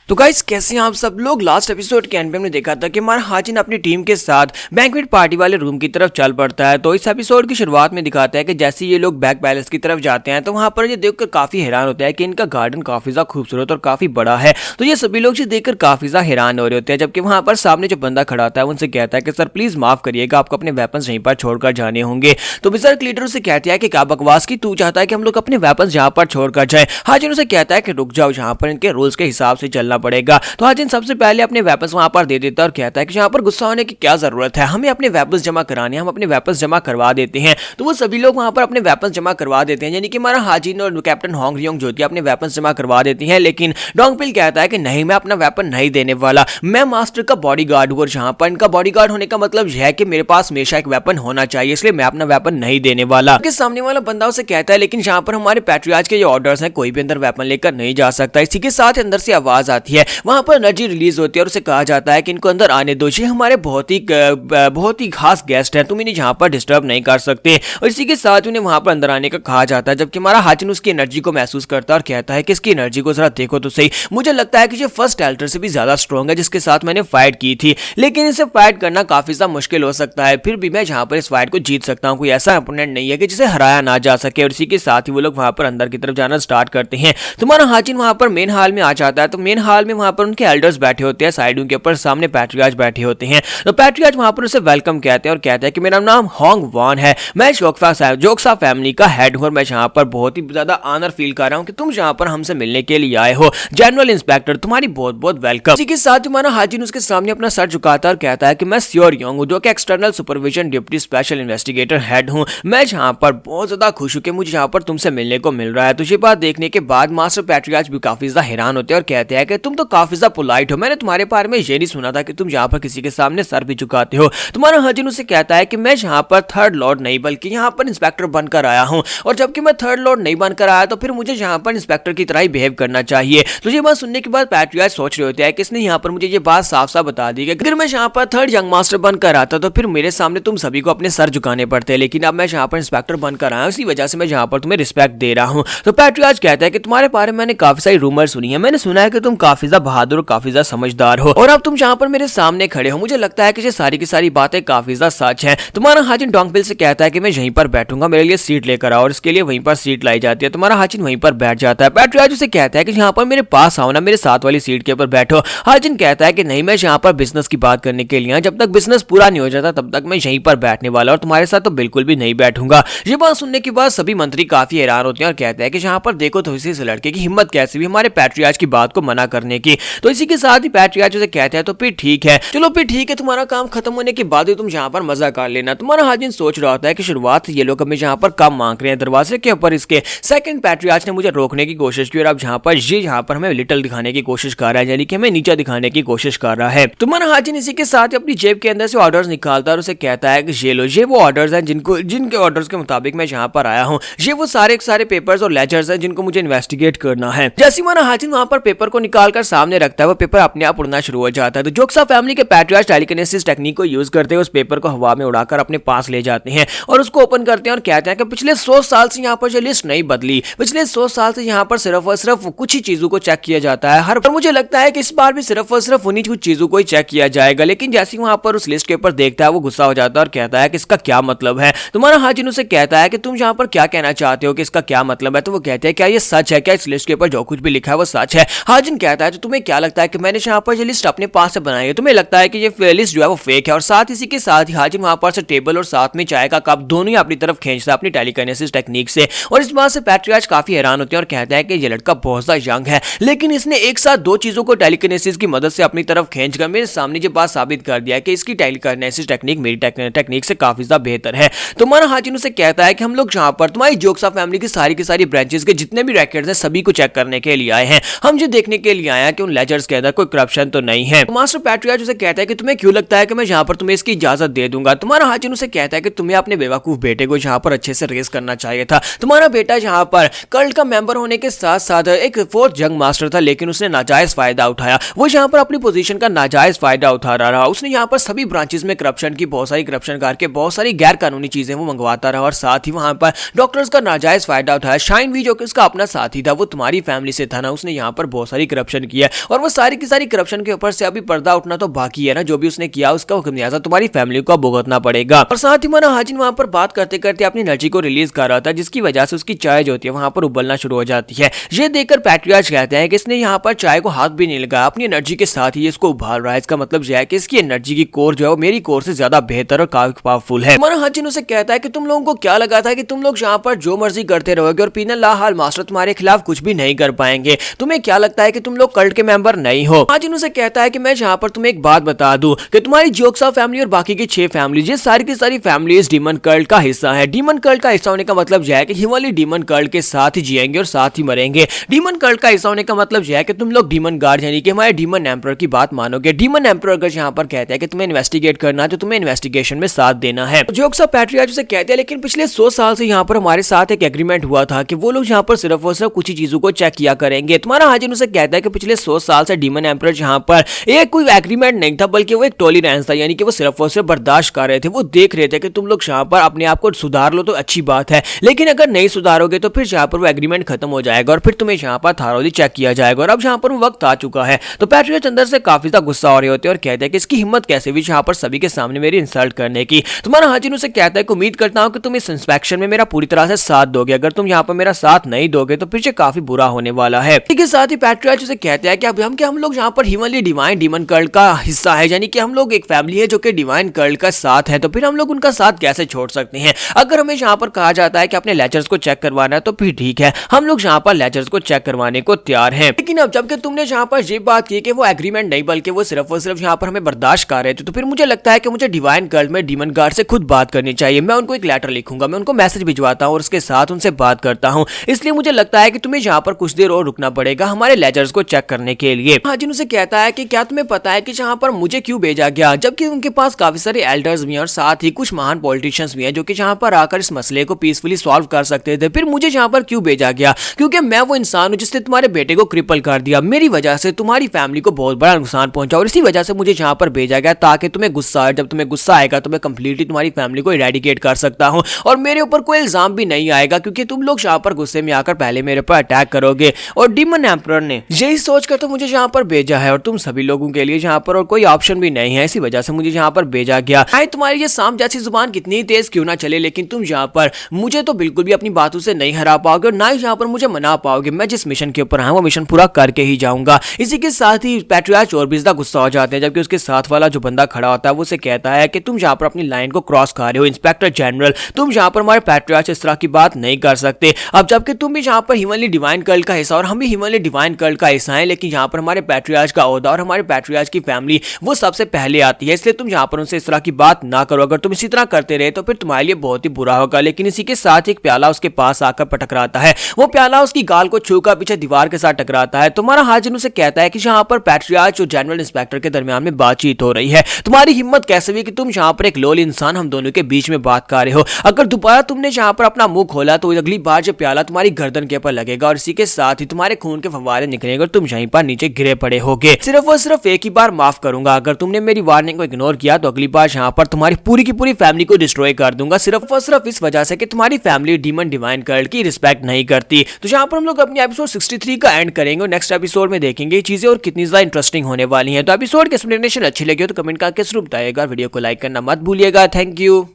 तो गाइस कैसे हैं आप सब लोग। लास्ट एपिसोड के एंड पे हमने देखा था कि हमारा हाजिन अपनी टीम के साथ बैंक्वेट पार्टी वाले रूम की तरफ चल पड़ता है। तो इस एपिसोड की शुरुआत में दिखाता है कि जैसे ये लोग बैक पैलेस की तरफ जाते हैं तो वहां पर ये देखकर काफी हैरान होता है कि इनका गार्डन काफी ज्यादा खूबसूरत और काफी बड़ा है। तो ये सभी लोग देखकर काफी ज्यादा हैरान हो रहे होते हैं, जबकि वहां पर सामने जो बंदा खड़ा होता है उनसे कहता है कि सर प्लीज माफ करिएगा, आपको अपने वेपन्स यहीं पर छोड़कर जाने होंगे। तो बिजर्क लीडर उसे कहते हैं कि क्या बकवास की, तू चाहता है कि हम लोग अपने वेपन्स यहाँ पर छोड़कर जाए। हाजिन उसे कहता है कि रुक जाओ, यहाँ पर इनके रूल्स के हिसाब से चलना पड़ेगा। तो हाजिन सबसे पहले अपने वेपन्स वहां पर दे देता है और कहता है कि यहाँ पर गुस्सा होने की क्या जरूरत है, हमें अपने वेपन्स जमा कराने, हम अपने वेपन्स जमा करवा देते हैं। तो वो सभी लोग वहां पर अपने वेपन्स जमा करवा देते हैं, यानी कि हमारा हाजिन और कैप्टन होंग रियोंग जो अपने वेपन्स जमा करवा देती हैं। लेकिन डोंगपिल कहता है कि नहीं, मैं अपना वेपन नहीं देने वाला, मैं मास्टर का बॉडीगार्ड हूं और जहां पर इनका बॉडीगार्ड होने का मतलब यह है कि मेरे पास हमेशा एक वेपन होना चाहिए, इसलिए मैं अपना वेपन नहीं देने वाला। सामने वाला बंदा उसे कहता है लेकिन जहां पर हमारे पैट्रियार्च के जो ऑर्डर्स हैं, कोई भी अंदर वेपन लेकर नहीं जा सकता। इसी के साथ अंदर से आवाज आती है, वहां पर एनर्जी रिलीज होती है और उसे कहा जाता है कि इनको अंदर आने दो, ये हमारे बहुत ही खास गेस्ट हैं, तुम इन्हें जहां पर डिस्टर्ब नहीं कर सकते। और इसी के साथ उन्हें वहां पर अंदर आने का कहा जाता है, जबकि हमारा हाजिन उसकी एनर्जी को महसूस करता है और कहता है कि इसकी एनर्जी को जरा देखो तो सही, मुझे लगता है कि ये फर्स्ट एल्टर से भी ज्यादा स्ट्रॉन्ग है जिसके साथ मैंने फाइट की थी, लेकिन इसे फाइट करना काफी ज्यादा मुश्किल हो सकता है, फिर भी मैं जहां पर इस फाइट को जीत सकता हूं, कोई ऐसा अपोनेंट नहीं है कि जिसे हराया ना जा सके। और इसी के साथ ही वो लोग वहां पर अंदर की तरफ जाना स्टार्ट करते हैं। तुम्हारा हाजिन वहां पर मेन हॉल में आ जाता है। तो मेन हॉल में वहां पर उनके एल्डर्स बैठे होते हैं, साइडों के ऊपर सामने पैट्रियार्च बैठे होते हैं। तो पैट्रियार्च वहां पर उसे वेलकम कहते हैं और कहते हैं कि मेरा नाम होंग वान है, मैं जोक्सा फैमिली का हेड हूं और मैं जहां पर बहुत ही ज्यादा ऑनर फील कर रहा हूं कि तुम जहां पर हमसे मिलने के लिए आए हो। जनरल इंस्पेक्टर, तुम्हारी बहुत बहुत वेलकम। इसी के साथ तुम्हारा हाजिन उसके सामने अपना सर झुकाता है और कहता है कि मैं स्योर योंग हूं, जो कि external supervision deputy special investigator head हूं। मैं जहां पर बहुत ज्यादा खुश हूं कि मुझे जहां पर तुमसे मिलने को मिल रहा है। तो ये बात देखने के बाद मास्टर पैट्रियार्च भी काफी ज्यादा हैरान होते हैं और कहते हैं कि तुम तो काफी ज्यादा पोलाइट हो, मैंने तुम्हारे बारे में ये नहीं सुना था कि तुम यहाँ पर किसी के सामने सर भी झुकाते हो। तुम्हारा हाजिन उसे कहता है कि मैं यहाँ पर थर्ड लॉर्ड नहीं बल्कि यहाँ पर इंस्पेक्टर बनकर आया हूँ, और जबकि मैं थर्ड लॉर्ड नहीं बनकर आया तो फिर मुझे यहाँ पर इंस्पेक्टर की तरह ही बिहेव करना चाहिए। तो ये बात सुनने के बाद पैट्रियार्च सोच रहे होते हैं कि इसने यहाँ पर मुझे ये बात साफ साफ बता दी कि अगर मैं यहाँ पर थर्ड यंग मास्टर बनकर आता तो फिर मेरे सामने तुम सभी को अपने सर झुकाने पड़ते, लेकिन अब मैं यहाँ पर इंस्पेक्टर बनकर आया, इसी वजह से मैं यहाँ पर तुम्हें रिस्पेक्ट दे रहा हूँ। तो पैट्रियार्च कहता है कि तुम्हारे बारे में मैंने काफी सारी रूमर सुनी है, मैंने सुना है कि तुम काफी ज्यादा बहादुर और काफी ज्यादा समझदार हो, और अब तुम जहाँ पर मेरे सामने खड़े हो मुझे लगता है कि ये सारी की सारी बातें काफी ज्यादा सच हैं। तुम्हारा हाजिन डोंगपिल से कहता है कि मैं यहीं पर बैठूंगा, मेरे लिए सीट लेकर आओ, और इसके लिए वहीं पर सीट लाई जाती है। तुम्हारा हाजिन वहीं पर बैठ जाता है। पैट्रियार्च उसे कहता है कि यहाँ पर मेरे पास आओ ना, मेरे साथ वाली सीट के ऊपर बैठो। हाजिन कहता है कि नहीं, मैं यहाँ पर बिजनेस की बात करने के लिए, जब तक बिजनेस पूरा नहीं हो जाता तब तक मैं यहीं पर बैठने वाला, और तुम्हारे साथ तो बिल्कुल भी नहीं बैठूंगा। ये बात सुनने के बाद सभी मंत्री काफी हैरान होते हैं और कहते हैं कि यहाँ पर देखो तो इस लड़के की हिम्मत कैसी भी हमारे पैट्रियार्च की बात को मना करने की। तो इसी के साथ ही पैट्रियार्च उसे कहते हैं तो फिर ठीक है, चलो फिर ठीक है, तुम्हारा काम खत्म होने के बाद ही तुम यहाँ पर मजा कर लेना। तुम्हारा हाजिन सोच रहा होता है कि शुरुआत ये लोग हमें यहाँ पर कम मांग रहे हैं, दरवाजे के ऊपर इसके सेकंड पैट्रियार्च ने मुझे रोकने की कोशिश की, और अब यहाँ पर हमें लिटिल दिखाने की कोशिश कर रहा है, यानी कि हमें नीचा दिखाने की कोशिश कर रहा है। तुम्हारा हाजिन इसी के साथ अपनी जेब के अंदर से ऑर्डर्स निकालता है और उसे कहता है कि ये लो, ये वो ऑर्डर्स हैं जिनके ऑर्डर्स के मुताबिक मैं यहाँ पर आया हूँ, ये वो सारे पेपर्स और लेजर्स हैं जिनको मुझे इन्वेस्टिगेट करना है। जैसे हमारा हाजिन वहां पर पेपर को निकालकर सामने रखता है, वो पेपर अपने आप उड़ना शुरू हो जाता है। तो जोक्सा फैमिली के पैट्रियार्च टेलीकिनेसिस टेक्निक को यूज करते हुए उस पेपर को हवा में उड़ाकर अपने पास ले जाते हैं और उसको ओपन करते हैं और कहते हैं कि पिछले 100 साल से यहाँ पर ये लिस्ट नहीं बदली, पिछले 100 साल से यहाँ पर सिर्फ और सिर्फ कुछ ही चीजों को चेक किया जाता है हर, पर मुझे लगता है कि इस बार भी सिर्फ और सिर्फ उन्हीं कुछ चीजों को ही चेक किया जाएगा। लेकिन जैसे वहां पर उस लिस्ट के ऊपर देखता है वो गुस्सा हो जाता है और कहता है कि इसका क्या मतलब है। तुम्हारा हाजिन उसे कहता है कि तुम यहाँ पर क्या कहना चाहते हो कि इसका क्या मतलब है। तो वो कहते हैं क्या ये सच है, क्या इस लिस्ट के ऊपर जो कुछ भी लिखा है वो सच है। हाजिन कहता है तो तुम्हें क्या लगता है कि मैंने यहाँ पर ये लिस्ट अपने पास से बनाई है, तुम्हें लगता है कि ये लिस्ट जो है वो फेक है। और साथ इसी के साथ ही हाजिन वहां पर से टेबल और साथ में चाय का कप दोनों ही अपनी तरफ खींचता है अपनी टेलीकिनेसिस टेक्निक से, और इस बात से पैट्रियार्च काफी हैरान होते हैं और कहते हैं कि ये लड़का बहुत ज्यादा यंग है, लेकिन इसने एक साथ दो चीजों को टेलीकिनेसिस की मदद से अपनी तरफ खींचकर मेरे सामने ये बात साबित कर दिया कि इसकी टेलीकिनेसिस टेक्निक मेरी टेक्निक से काफी ज्यादा बेहतर है। तुम्हारा हाजिन उसे कहता है कि हम लोग जहां पर तुम्हारी जोक्सा फैमिली की सारी ब्रांचेस के जितने भी रैकेट्स हैं सभी को चेक करने के लिए आए हैं, हम ये देखने के लिए आए हैं कि उन लेजर्स के अंदर कोई करप्शन तो नहीं है। मास्टर पैट्रियार्च उसे कहता है कि तुम्हें क्यों लगता है कि मैं यहाँ पर तुम्हें इसकी इजाजत दे दूंगा। तुम्हारा हाजिन उसे कहता है कि तुम्हें अपने बेवकूफ बेटे को यहाँ पर अच्छे से रेस करना चाहिए था। तुम्हारा बेटा यहाँ पर कल्ट का मेंबर होने के साथ साथ एक फोर्थ यंग मास्टर था, लेकिन उसने नाजायज फायदा उठाया, वो यहाँ पर अपनी पोजीशन का नाजायज फायदा उठा रहा। उसने यहाँ पर सभी ब्रांचेस में करप्शन की बहुत सारी करप्शन करके बहुत सारी गैर कानूनी चीजें वो मंगवाता रहा, और साथ ही वहां पर डॉक्टर्स का नाजायज फायदा उठाया। शाइन भी जो कि उसका अपना साथी था वो तुम्हारी फैमिली से था ना, उसने यहाँ पर बहुत सारी करप्शन करप्शन किया है और वो सारी की सारी करप्शन के ऊपर से अभी पर्दा उठना तो बाकी है ना। जो भी उसने किया उसका खमियाजा तुम्हारी फैमिली को भुगतना पड़ेगा। और साथ ही माना हाजिन वहां पर बात करते करते अपनी एनर्जी को रिलीज कर रहा था, जिसकी वजह से उसकी चाय जो होती है वहां पर उबलना शुरू हो जाती है। ये देखकर पैट्रियार्च कहते हैं कि इसने यहाँ पर चाय को हाथ भी नहीं लगाया, अपनी एनर्जी के साथ ही इसको उबाल रहा है। इसका मतलब यह है कि इसकी एनर्जी की कोर जो है वो मेरी कोर से ज्यादा बेहतर और काफी पावरफुल है। माना हाजिन उसे कहता है कि तुम लोगों को क्या लगा था कि तुम लोग यहाँ पर जो मर्जी करते रहोगे और पीनल लाहाल मास्टर तुम्हारे खिलाफ कुछ भी नहीं कर पाएंगे। तुम्हें क्या लगता है कि तुम लोग कल्ट के मेंबर नहीं हो। हाजिन उसे कहता है कि मैं यहाँ पर तुम्हें एक बात बता दूं कि तुम्हारी जोक्सा फैमिली और बाकी की 6 फैमिली, ये सारी की सारी फैमिलीज डीमन कल्ट का हिस्सा है। डीमन कल्ट का हिस्सा होने का मतलब यह है कि हिमालय डीमन कल्ट के साथ ही जिएंगे और साथ ही मरेंगे। डीमन कल्ट का हिस्सा होने का मतलब यह है कि तुम लोग डीमन गार्ड यानी कि हमारे डीमन एम्परर की बात मानोगे। डीमन एम्परर अगर यहाँ पर कहते हैं कि तुम्हें इन्वेस्टिगेट करना है तो तुम्हें इन्वेस्टिगेशन में साथ देना है। जोक्सा पैट्रियार्च उसे कहते हैं लेकिन पिछले 100 साल से यहाँ पर हमारे साथ एक एग्रीमेंट हुआ था कि वो लोग यहाँ पर सिर्फ और सिर्फ कुछ ही चीजों को चेक किया करेंगे। तुम्हारा हाजिन उसे कहता है कि पिछले 100 साल से डीमन एम्परर यहाँ पर एक कोई एग्रीमेंट नहीं था, बल्कि वो एक टॉलरेंस था, यानी कि वो सिर्फ और सिर्फ बर्दाश्त कर रहे थे। वो देख रहे थे कि तुम लोग यहाँ पर अपने आप को सुधार लो तो अच्छी बात है, लेकिन अगर नहीं सुधारोगे तो फिर यहाँ पर वो एग्रीमेंट खत्म हो जाएगा और फिर तुम्हें यहाँ पर थारोली चेक किया जाएगा। और अब यहाँ पर वो वक्त आ चुका है। तो पैट्रियट अंदर से काफी ज्यादा गुस्सा हो रहे होते हैं और कहते हैं कि इसकी हिम्मत कैसे हुई यहाँ पर सभी के सामने मेरी इंसल्ट करने की। तुम्हारा हाजिन उसे कहता है कि उम्मीद करता हूँ कि तुम इस इंस्पेक्शन में मेरा पूरी तरह से साथ दोगे। अगर तुम यहाँ पर मेरा साथ नहीं दोगे तो फिर से काफी बुरा होने वाला है। इसके साथ ही पैट्रियट उसे कहते हैं कि हम लोग यहाँ पर हिमालय डिवाइन डीमन कल्ट का हिस्सा है, यानी कि हम लोग एक फैमिली है जो कि डिवाइन कल्ट का साथ है, तो फिर हम लोग उनका साथ कैसे छोड़ सकते हैं। अगर हमें यहाँ पर कहा जाता है कि अपने लेजर्स को चेक करवाना है तो फिर ठीक है, हम लोग यहाँ पर लेजर्स को चेक करवाने को तैयार हैं। लेकिन अब जबकि तुमने यहाँ पर ये बात की कि वो एग्रीमेंट नहीं बल्कि वो सिर्फ और सिर्फ यहाँ पर हमें बर्दाश्त कर रहे थे, तो फिर मुझे लगता है कि मुझे डिवाइन कल्ट में डीमन गार्ड से खुद बात करनी चाहिए। मैं उनको एक लेटर लिखूंगा, मैं उनको मैसेज भिजवाता हूँ और उसके साथ उनसे बात करता हूँ। इसलिए मुझे लगता है कि तुम्हें यहाँ पर कुछ देर और रुकना पड़ेगा हमारे लेजर्स को चेक करने के लिए। हाजिन उसे कहता है कि क्या तुम्हें पता है कि यहाँ पर मुझे क्यों भेजा गया, जबकि उनके पास काफी सारे एल्डर्स भी हैं और साथ ही कुछ महान पॉलिटिशियंस भी हैं जो कि यहाँ पर आकर इस मसले को पीसफुली सॉल्व कर सकते थे। फिर मुझे यहाँ पर क्यों भेजा गया, क्योंकि मैं वो इंसान हूँ जिसने तुम्हारे बेटे को क्रिपल कर दिया। मेरी वजह से तुम्हारी फैमिली को बहुत बड़ा नुकसान पहुंचा और इसी वजह से मुझे यहाँ पर भेजा गया ताकि तुम्हें गुस्सा आए। जब तुम्हें गुस्सा आएगा तो मैं कंप्लीटली तुम्हारी फैमिली को इरेडिकेट कर सकता हूँ और मेरे ऊपर कोई इल्जाम भी नहीं आएगा, क्योंकि तुम लोग यहाँ पर गुस्से में आकर पहले मेरे पर अटैक करोगे। और डीमन एम्परर ने यही सोचकर तो मुझे यहाँ पर भेजा है और तुम सभी लोगों के लिए यहाँ पर और कोई ऑप्शन भी नहीं है, इसी वजह से मुझे यहाँ पर भेजा गया। चाहे तुम्हारी ये सांप जैसी जुबान कितनी तेज क्यों ना चले, लेकिन तुम यहाँ पर मुझे तो बिल्कुल भी अपनी बातों से नहीं हरा पाओगे और ना ही यहाँ पर मुझे मना पाओगे। मैं जिस मिशन के ऊपर आया वो मिशन पूरा करके ही जाऊंगा। इसी के साथ ही पैट्रियार्च और भी ज्यादा गुस्सा हो जाते हैं, जबकि उसके साथ वाला जो बंदा खड़ा होता है वो उसे कहता है कि तुम यहाँ पर अपनी लाइन को क्रॉस कर रहे हो इंस्पेक्टर जनरल, तुम यहाँ पर हमारे पैट्रियार्च इस तरह की बात नहीं कर सकते। अब जबकि तुम भी यहाँ पर हिमालय डिवाइन कल्ट का हिस्सा और हम भी हिमालय डिवाइन कल्ट का हिस्सा है, लेकिन यहाँ पर हमारे पैट्रियार्च का ओहदा और हमारे पैट्रियार्च की फैमिली वो सबसे पहले आती है, इसलिए तुम यहाँ पर उनसे इस तरह की बात ना करो। अगर तुम इसी तरह करते रहे तो फिर तुम्हारे लिए बहुत ही बुरा होगा। लेकिन इसी के साथ एक प्याला उसके पास आकर पटकराता है, वो प्याला उसकी गाल को छूकर पीछे दीवार के साथ टकराता है। तुम्हारा हाजिन उसे कहता है कि यहाँ पर पैट्रियार्च और जनरल इंस्पेक्टर के दरमियान में बातचीत हो रही है। तुम्हारी हिम्मत कैसे हुई कि तुम यहाँ पर एक लोली इंसान हम दोनों के बीच में बात कर रहे हो। अगर दोबारा तुमने यहाँ पर अपना मुंह खोला तो अगली बार जो प्याला तुम्हारी गर्दन के ऊपर लगेगा और इसी के साथ ही तुम्हारे खून के फव्वारे निकलेंगे और तुम यहीं पर नीचे गिरे पड़े होगे। सिर्फ और सिर्फ एक ही बार माफ करूंगा, अगर तुमने मेरी वार्निंग को इग्नोर किया तो अगली बार यहाँ पर तुम्हारी पूरी की पूरी फैमिली को डिस्ट्रॉय कर दूंगा, सिर्फ और सिर्फ इस वजह से कि तुम्हारी फैमिली डीमन डिवाइन कल्ट की रिस्पेक्ट नहीं करती। तो यहाँ पर हम लोग अपनी एपिसोड 63 का एंड करेंगे और नेक्स्ट एपिसोड में देखेंगे चीजें और कितनी ज्यादा इंटरेस्टिंग होने वाली हैं। तो एपिसोड के एक्सप्लेनेशन अच्छी लगी हो तो कमेंट करके जरूर बताइएगा, वीडियो को लाइक करना मत भूलिएगा। Thank you.